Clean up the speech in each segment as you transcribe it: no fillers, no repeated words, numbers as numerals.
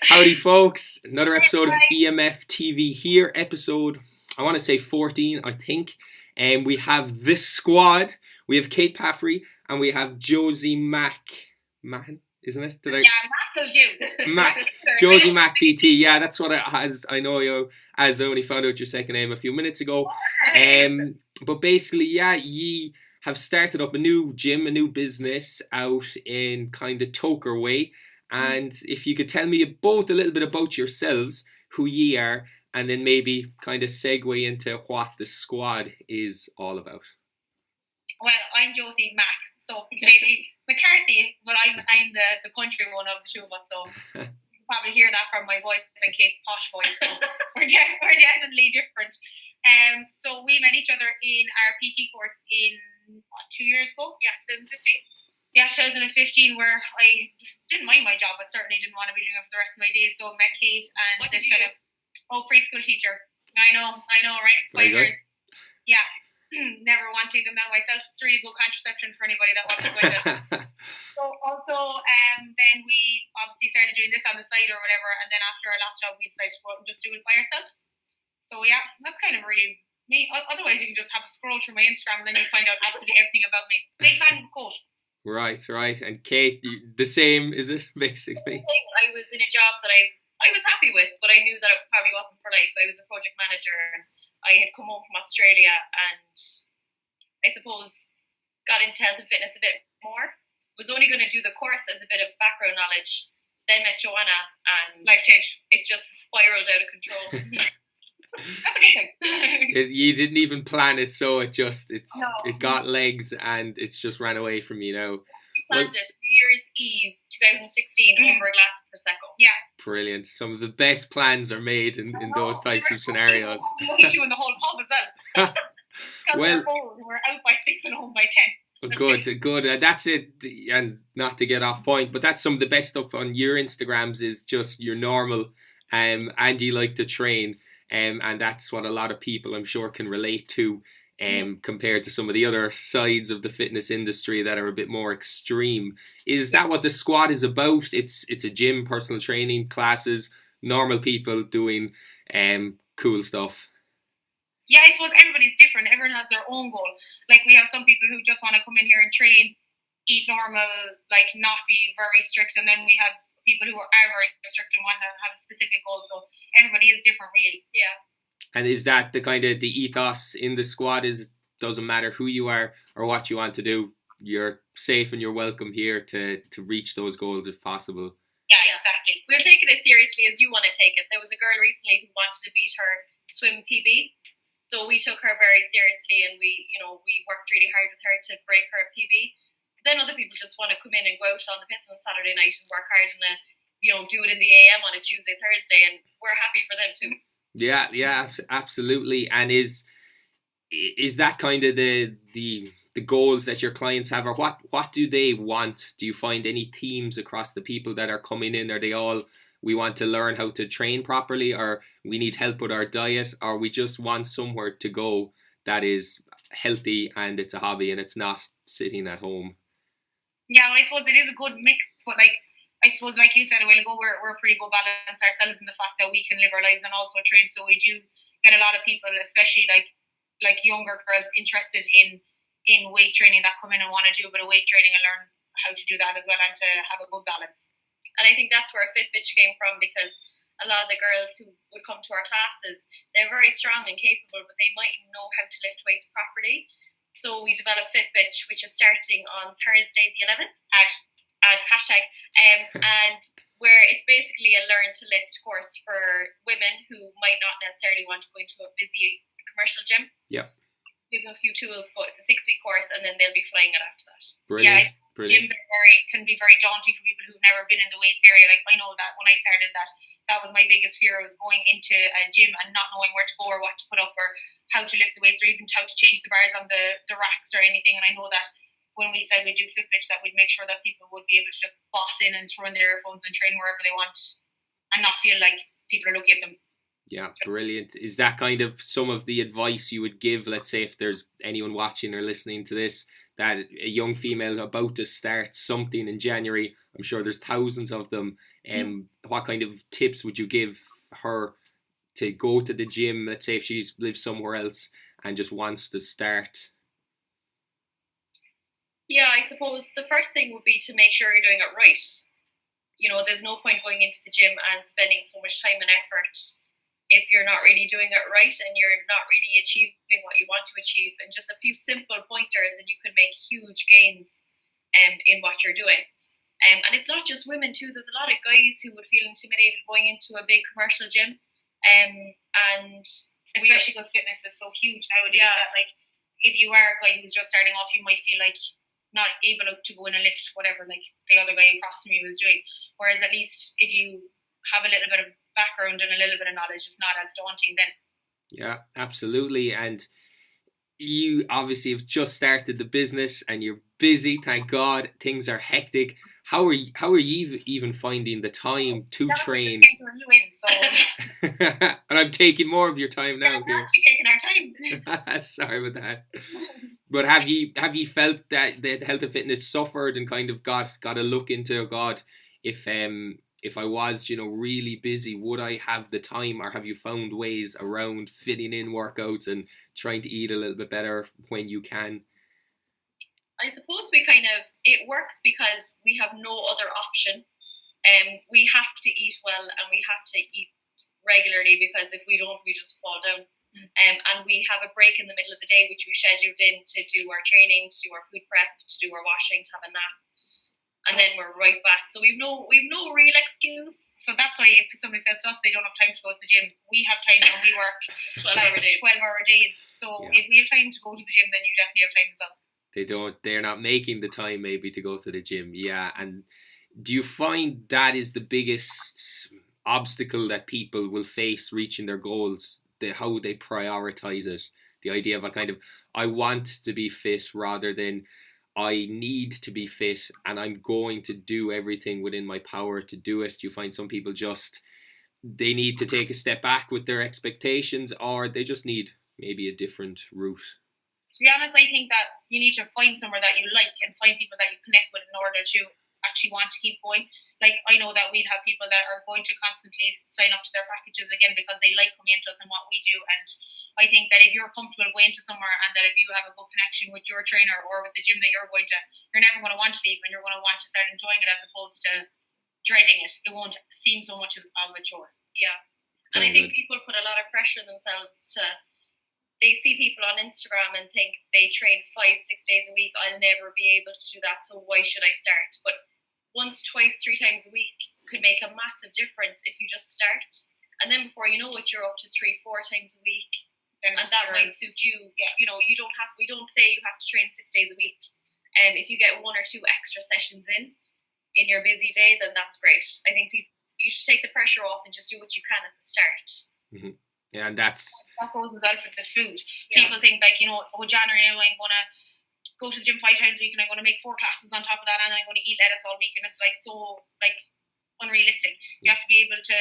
Howdy folks, another episode of EMF TV here, episode, I want to say 14 I think, and we have this squad. We have Kate Parfrey and we have Josie Mac, isn't it? Mac will do. Mac, Josie Mac PT, yeah, that's what I know you, as I only found out your second name a few minutes ago. But basically, yeah, ye have started up a new gym, a new business out in kind of Toker way. And if you could tell me both a little bit about yourselves, who ye are, and then maybe kind of segue into what the squad is all about. Well, I'm Josie Mac, so maybe McCarthy, but I'm the country one of the two of us, so you probably hear that from my voice and Kate's posh voice, so we're definitely different. So we met each other in our PT course in, 2 years ago? Yeah, 2015. Yeah, 2015, where I didn't mind my job, but certainly didn't want to be doing it for the rest of my days. So I met Kate and this kind of preschool teacher. I know, right? 5 years. Yeah, never wanting them now myself. It's really good contraception for anybody that wants to quit it. So also, then we obviously started doing this on the side or whatever, and then after our last job, we decided to go out and just do it by ourselves. So yeah, that's kind of really me. Otherwise, you can just have to scroll through my Instagram and then you'll find out absolutely everything about me. Big fan quote. Right. And Kate, the same, is it, basically? I was in a job that I was happy with, but I knew that it probably wasn't for life. I was a project manager and I had come home from Australia and I suppose got into health and fitness a bit more. Was only going to do the course as a bit of background knowledge, then met Joanna and life change. It just spiraled out of control. That's a good thing. You didn't even plan it, so it got legs and it's just ran away from you now. We planned it New Year's Eve 2016 over a glass of Prosecco. Yeah. Brilliant. Some of the best plans are made in those types of scenarios. We'll meet you in the whole pub as well. Well, we're out by 6 and home by 10. Good. That's it. And not to get off point, but that's some of the best stuff on your Instagrams is just your normal, and you like to train. And that's what a lot of people, I'm sure, can relate to, compared to some of the other sides of the fitness industry that are a bit more extreme. Is that what the squad is about? It's a gym, personal training classes, normal people doing cool stuff. Yeah, I suppose everybody's different. Everyone has their own goal. Like, we have some people who just want to come in here and train, eat normal, like not be very strict, and then we have people who are very strict and want to have a specific goal. So everybody is different, really. Yeah. And is that the kind of the ethos in the squad? Is doesn't matter who you are or what you want to do, you're safe and you're welcome here to reach those goals if possible. Yeah, exactly. We're taking it seriously as you want to take it. There was a girl recently who wanted to beat her swim PB. So we took her very seriously and we worked really hard with her to break her PB. Then other people just want to come in and go out on the piss on a Saturday night and work hard and do it in the AM on a Tuesday, Thursday, and we're happy for them too. Yeah, absolutely. And is that kind of the goals that your clients have, or what do they want? Do you find any themes across the people that are coming in? Are they all, we want to learn how to train properly, or we need help with our diet, or we just want somewhere to go that is healthy and it's a hobby and it's not sitting at home? Yeah, well, I suppose it is a good mix, but I suppose like you said a while ago, we're pretty good balance ourselves in the fact that we can live our lives and also train. So we do get a lot of people, especially like younger girls, interested in weight training that come in and want to do a bit of weight training and learn how to do that as well and to have a good balance. And I think that's where Fit Bitch came from, because a lot of the girls who would come to our classes, they're very strong and capable, but they mightn't know how to lift weights properly. So we developed Fit Bitch, which is starting on Thursday the 11th at hashtag, and where it's basically a learn to lift course for women who might not necessarily want to go into a busy commercial gym. Yeah. Give them a few tools, but it's a 6-week course, and then they'll be flying it after that. Brilliant. Gyms can be very daunting for people who've never been in the weights area. Like, I know that when I started that was my biggest fear, was going into a gym and not knowing where to go or what to put up or how to lift the weights or even how to change the bars on the racks or anything. And I know that when we said we'd do Fit Bitch, that we'd make sure that people would be able to just boss in and throw in their earphones and train wherever they want and not feel like people are looking at them. Yeah, brilliant. Is that kind of some of the advice you would give, let's say, if there's anyone watching or listening to this, that a young female about to start something in January, I'm sure there's thousands of them, What kind of tips would you give her to go to the gym? Let's say if she lives somewhere else and just wants to start. Yeah, I suppose the first thing would be to make sure you're doing it right. You know, there's no point going into the gym and spending so much time and effort if you're not really doing it right and you're not really achieving what you want to achieve. And just a few simple pointers and you can make huge gains in what you're doing. And it's not just women too. There's a lot of guys who would feel intimidated going into a big commercial gym. And especially because fitness is so huge nowadays that, like, if you are a guy who's just starting off, you might feel like not able to go in a lift, whatever, like the other guy across from you was doing. Whereas at least if you have a little bit of background and a little bit of knowledge, it's not as daunting then. Yeah, absolutely. And you obviously have just started the business and you're busy, thank God. Things are hectic. How are you even finding the time to train? And I'm taking more of your time now. We're actually taking our time. Sorry about that. But have you felt that the health and fitness suffered and kind of got a look into, God, if I was, really busy, would I have the time, or have you found ways around fitting in workouts and trying to eat a little bit better when you can? I suppose it works because we have no other option. We have to eat well and we have to eat regularly, because if we don't, we just fall down. And we have a break in the middle of the day, which we scheduled in to do our training, to do our food prep, to do our washing, to have a nap. And then we're right back. So we've no real excuse. So that's why if somebody says to us they don't have time to go to the gym, we have time and we work 12-hour days. So if we have time to go to the gym, then you definitely have time as well. They're not making the time maybe to go to the gym. Yeah. And do you find that is the biggest obstacle that people will face reaching their goals, how they prioritize it? The idea of I want to be fit rather than I need to be fit and I'm going to do everything within my power to do it. Do you find some people they need to take a step back with their expectations, or they just need maybe a different route? To be honest, I think that you need to find somewhere that you like and find people that you connect with in order to actually want to keep going. Like, I know that we'd have people that are going to constantly sign up to their packages again because they like coming into us and what we do. And I think that if you're comfortable going to somewhere and that if you have a good connection with your trainer or with the gym that you're going to, you're never going to want to leave and you're going to want to start enjoying it as opposed to dreading it. It won't seem so much of a chore. Yeah. And I think people put a lot of pressure on themselves they see people on Instagram and think they train 5-6 days a week. I'll never be able to do that, so why should I start? But once, twice, 3 times a week could make a massive difference if you just start. And then before you know it, you're up to 3-4 times a week. And that might suit you. Yeah. We don't say you have to train 6 days a week. And if you get 1 or 2 extra sessions in your busy day, then that's great. I think you should take the pressure off and just do what you can at the start. Mm-hmm. Yeah, and that goes as well for the food. Yeah. People think January I'm going to go to the gym 5 times a week and I'm going to make 4 classes on top of that and I'm going to eat lettuce all week, and it's so unrealistic. You have to be able to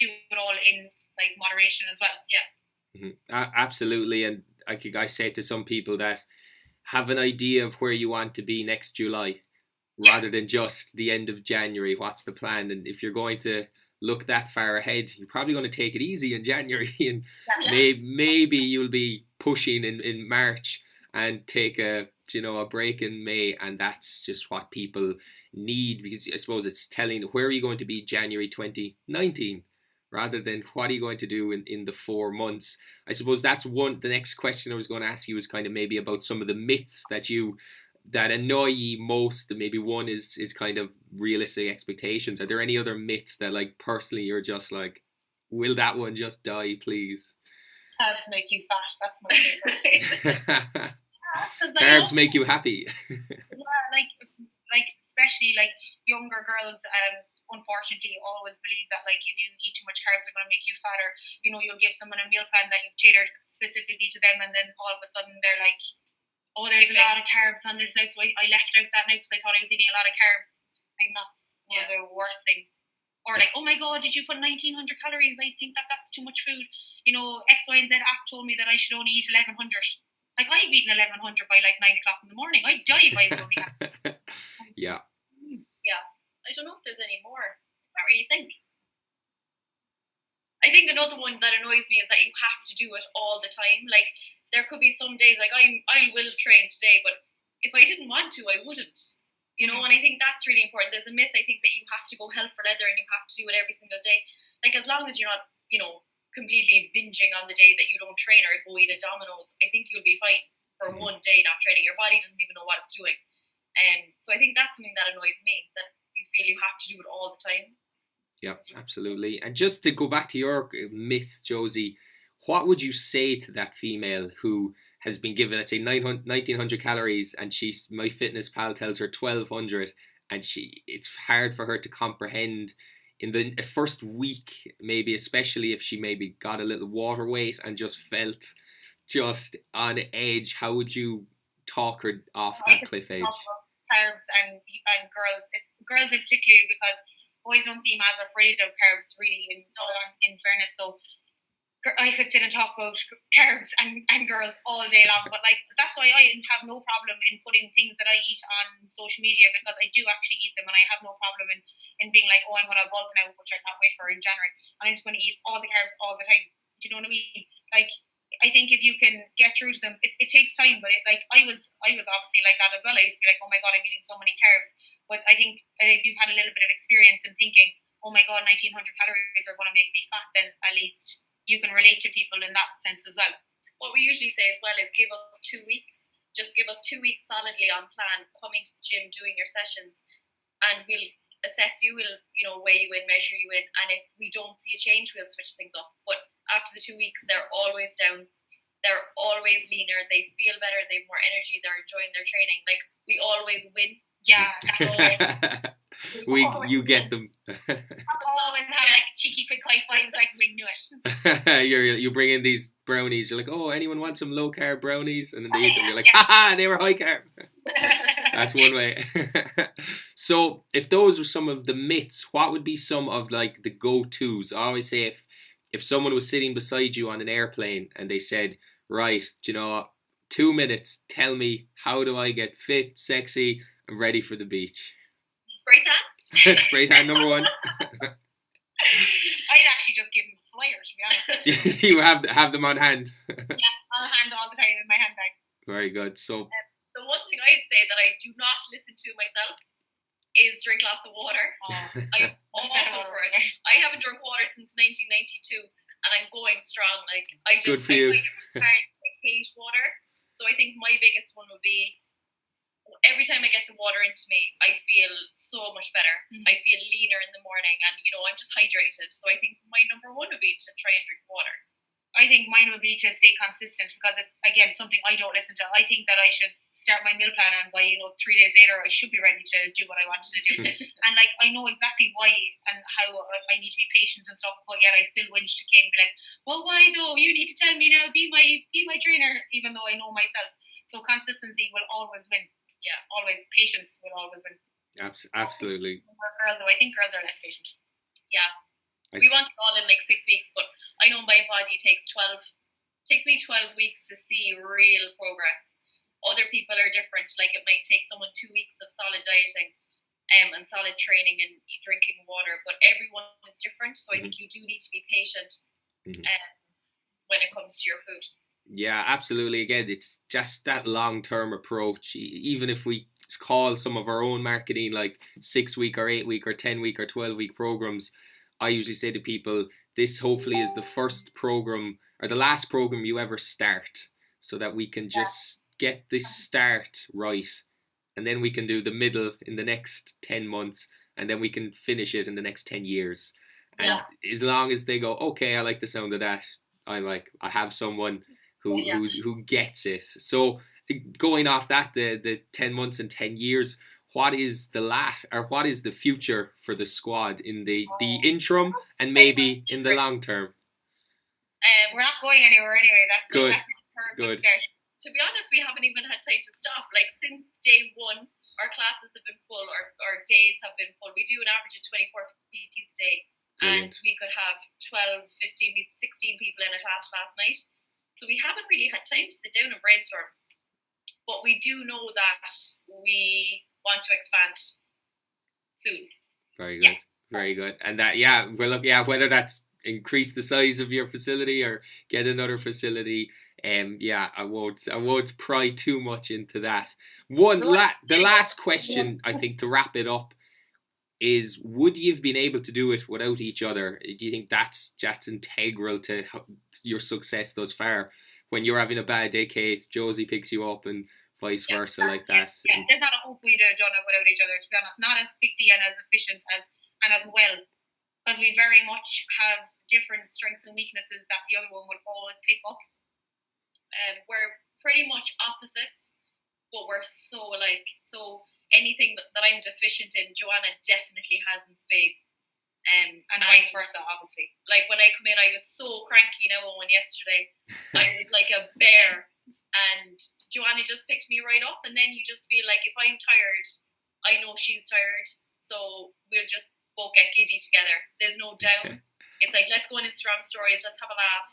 do it all in moderation as well. Yeah. Mm-hmm. Absolutely. And I say to some people that have an idea of where you want to be next July rather than just the end of January. What's the plan? And if you're going to look that far ahead, you're probably going to take it easy in January and maybe you'll be pushing in March and take a break in May, and that's just what people need, because I suppose it's telling where are you going to be January 2019 rather than what are you going to do in the 4 months. I suppose that's the next question I was going to ask you was kind of maybe about some of the myths that annoy you most. Maybe one is kind of realistic expectations. Are there any other myths that personally you're just will that one just die, please? Carbs make you fat. That's my favorite. Carbs make you happy. Yeah, especially younger girls, unfortunately always believe that if you eat too much carbs, they're going to make you fatter. You'll give someone a meal plan that you've catered specifically to them, and then all of a sudden they're like, oh, there's a lot of carbs on this now, so I left out that night because I thought I was eating a lot of carbs. That's one of the worst things. Or oh my God, did you put 1,900 calories? I think that's too much food. X, Y, and Z app told me that I should only eat 1,100. I've eaten 1,100 by 9 o'clock in the morning. I'd die if I was only Yeah. Yeah. I don't know if there's any more. Not really think. I think another one that annoys me is that you have to do it all the time. Like, there could be some days, like, I will train today, but if I didn't want to, I wouldn't. You know, and I think that's really important. There's a myth, I think, that you have to go hell for leather and you have to do it every single day. Like, as long as you're not, you know, completely binging on the day that you don't train or go eat at Domino's, I think you'll be fine for one day not training. Your body doesn't even know what it's doing. So I think that's something that annoys me, that you feel you have to do it all the time. Yeah, absolutely. And just to go back to your myth, Josie, what would you say to that female who has been given, let's say, 1,900 calories, and she's, MyFitnessPal tells her 1,200, and it's hard for her to comprehend in the first week, maybe, especially if she maybe got a little water weight and just felt just on edge. How would you talk her off that cliff edge? Carbs and girls in particular, because boys don't seem as afraid of carbs, really, in fairness. So I could sit and talk about carbs and girls all day long, but like, that's why I have no problem in putting things that I eat on social media, because I do actually eat them, and I have no problem in being like, oh, I'm going to bulk now, which I can't wait for in January, and I'm just going to eat all the carbs all the time. Do you know what I mean? Like, I think if you can get through to them, it takes time, but I was obviously like that as well. I used to be like, oh my God, I'm eating so many carbs. But I think if you've had a little bit of experience in thinking, oh my God, 1,900 calories are going to make me fat, then at least you can relate to people in that sense as well. What we usually say as well is give us 2 weeks. Just give us 2 weeks solidly on plan, coming to the gym, doing your sessions, and we'll assess you, we'll, you know, weigh you in, measure you in, and if we don't see a change, we'll switch things up. But after the 2 weeks, they're always down, they're always leaner, they feel better, they have more energy, they're enjoying their training. Like, we always win. Yeah, you get them. I'll always have like cheeky quick high fives, like we knew it. You bring in these brownies. You're like, oh, anyone want some low carb brownies? And then they eat them. You're like, haha, they were high carb. That's one way. So, if those were some of the myths, what would be some of like the go-tos? I always say if someone was sitting beside you on an airplane and they said, right, 2 minutes, tell me, how do I get fit, sexy, and ready for the beach? Spray tan? Spray tan, number one. I'd actually just give them a flyer, to be honest. You have them on hand. Yeah, on hand all the time in my handbag. Very good. So the one thing I'd say that I do not listen to myself is drink lots of water. I'm awful for it. I haven't drunk water since 1992, and I'm going strong. Like, I just, good for you. I hate water. So I think my biggest one would be, every time I get the water into me, I feel so much better. I feel leaner in the morning, and I'm just hydrated. So I think my number one would be to try and drink water. I think mine would be to stay consistent, because it's, again, something I don't listen to. I think that I should start my meal plan, and by 3 days later I should be ready to do what I wanted to do. And like, I know exactly why and how I need to be patient and stuff, but yet I still whinge to Kane and be like, well, why though? You need to tell me now, be my trainer, even though I know myself. So consistency will always win. Yeah, always. Patience will always win. Absolutely. Girls, though, I think girls are less patient. Yeah. We want it all in like 6 weeks, but I know my body takes me 12 weeks to see real progress. Other people are different. Like, it might take someone 2 weeks of solid dieting and solid training and drinking water, but everyone is different. So I think you do need to be patient when it comes to your food. Yeah, absolutely. Again, it's just that long-term approach. Even if we call some of our own marketing like 6 week or 8 week or 10 week or 12 week programs, I usually say to people, this hopefully is the first program or the last program you ever start, so that we can just get this start right, and then we can do the middle in the next 10 months, and then we can finish it in the next 10 years. And as long as they go, okay, I like the sound of that, I have someone who gets it. So going off that, the 10 months and 10 years, what is the future for the squad in the interim and maybe in the long term? We're not going anywhere anyway. That's good. Good start. To be honest, we haven't even had time to stop. Like, since day one, our classes have been full, our days have been full. We do an average of 24 PTs a day. Brilliant. And we could have 12, 15, 16 people in a class last night. So we haven't really had time to sit down and brainstorm. But we do know that we want to expand soon. Very good. Very good. And that, yeah, well, look, yeah, whether that's increase the size of your facility or get another facility, yeah, I won't pry too much into that. The last question, I think, to wrap it up is: would you have been able to do it without each other? Do you think that's integral to your success thus far? When you're having a bad day, Kate, Josie picks you up, and vice versa, like that. Yeah, there's not a hope we'd have done it without each other, to be honest. Not as quickly and as efficient and as well, because we very much have different strengths and weaknesses that the other one would always pick up. We're pretty much opposites, but we're so alike. So anything that I'm deficient in, Joanna definitely has in spades. And vice versa, obviously. Like when I come in, I was so cranky now on yesterday. I was like a bear, and Joanna just picked me right up. And then you just feel like if I'm tired, I know she's tired, so we'll just both get giddy together. There's no down. It's like, let's go on Instagram stories, let's have a laugh,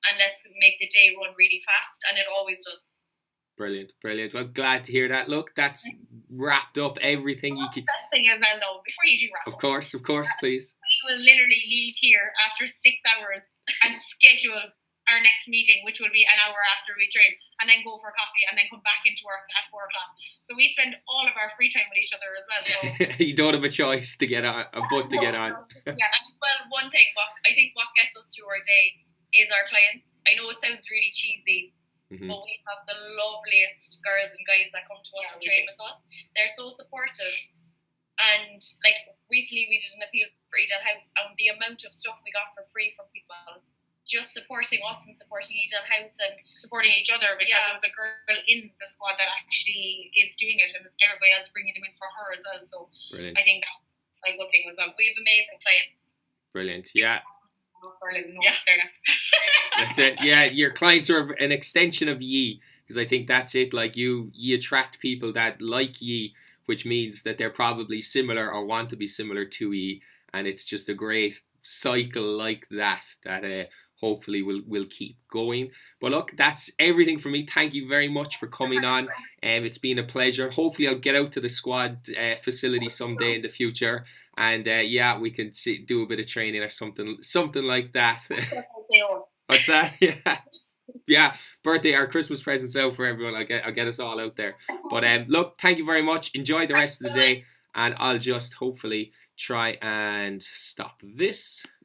and let's make the day run really fast, and it always does. Brilliant. Well, glad to hear that. Look, that's wrapped up everything you could. The best thing is, I'll know, before you do wrap Of course, please. We will literally leave here after 6 hours and schedule our next meeting, which will be an hour after we train, and then go for coffee, and then come back into work at 4 o'clock. So we spend all of our free time with each other as well. So you don't have a choice to get on, a butt to get on. Yeah, and as well, one thing, I think what gets us through our day is our clients. I know it sounds really cheesy, but we have the loveliest girls and guys that come to us and train with us. They're so supportive. And like recently we did an appeal for Edel House, and the amount of stuff we got for free from people just supporting us and supporting Edel House and supporting each other, because there was a girl in the squad that actually is doing it, and it's everybody else bringing them in for her as well. So brilliant. I think that's a good thing as well. We have amazing clients. Brilliant. Yeah. Yeah. That's it. Yeah, your clients are an extension of ye, because I think that's it. Like you attract people that like ye, which means that they're probably similar or want to be similar to ye, and it's just a great cycle like that hopefully will keep going. But look, that's everything from me. Thank you very much for coming on. It's been a pleasure. Hopefully I'll get out to the squad facility someday in the future, and yeah, we can do a bit of training or something like that. What's that? Yeah, birthday or Christmas presents out for everyone. I'll get us all out there. But look, thank you very much. Enjoy the rest of the day, and I'll just hopefully try and stop this.